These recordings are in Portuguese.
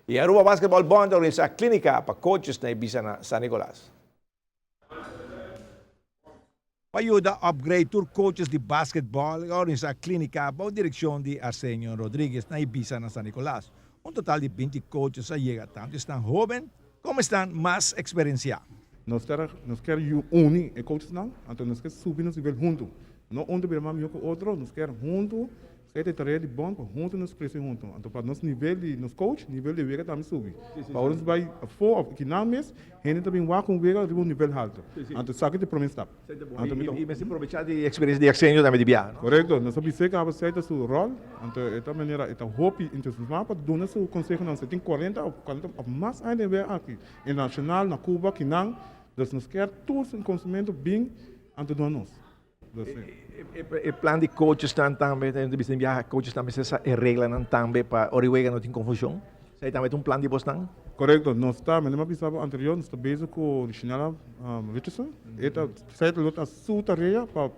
E Aruba Basketball Bond organiza a clínica para coaches na Ibiza na San Nicolas. Para ajudar a upgrade tour coaches de basquetebol, organiza a clínica para a direção de Arsenio Rodrigues na Ibiza na San Nicolas. Um total de 20 coaches chega, tanto estão jovens como estão mais experienciados. Nós queremos unir os coaches, então nós queremos subir no nível junto. Não um de mais melhor que o outro, nós queremos junto. Kita tarefa de bom, junto nos crescer junto. Então para nosso nível de nos coach, nível de vega também subir. Para nós vai for que não mês, gente também vai com vega de um nível alto. Então sabe que promessa está. E mas aproveitar de experiência de Arsenio também de viagem. Correto, nós sabemos que a aceita sua rol, então esta maneira esta hope entusiasmar para donar seu conselho não se tem 40 mais ainda ver aqui. Em nacional na Cuba que não, nós quer todos os consumentos bem ante nós. O plano de coaches também, coaches também essa regra também para oriwega não tem confusão. Você também tem plano de Boston? Correto, nós estamos, mas pensava anterior, nós estamos bem com o Richard Richardson. Esta site lota sua tarefa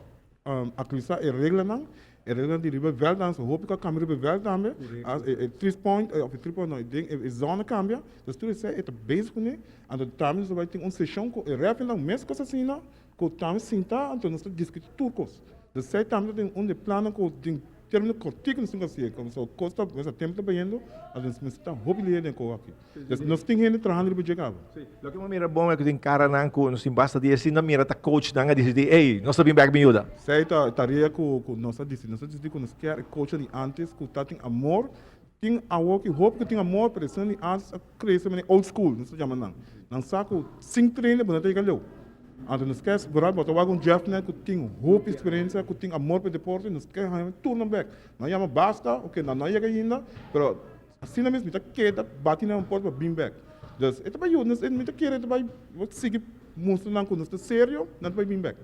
para atualizar a regra não. A regra de riba veldan, so hoop ik kan riba veldan me. Als 3 point of 3 point nou ding, a zone cambia. Dus toen zei het bezig ne. En dat tamen zo wij ting ons session ko rap lang mes ko assim na. Ko tamen sinta, então nós discutir turcos. Dus zij tamen tem onde plano ko ding termino cortico não assim, como so costa, mas a tempo tá vendo, a gente está mobilizando com aqui. Dus nós tem gente trabalhando para chegar. Sim. Lo que me mira bom é que tem cara não com nós basta de assim não mira tá coach não decidir, ei, nós estamos back me ajuda. Sei tá tarefa com nossa decidir com nós quer coach de antes, que tá tem amor, tem algo que hope que tem amor, pressão de antes a crescer em old school, não se chama não. Não saco 5 treinos para ter galeu. Então nós quer segurar, botar algum Jeff né que tem hope, experiência, que tem amor para deporte, nós quer turn back. Não chama basta, ok, não chega ainda, pero assim na mesma, tá queda, bate na porta para bring back. Dus, itu bayu, nós, kita quer, itu bayu, seguir mostrando que nós está sério, não vai bring back.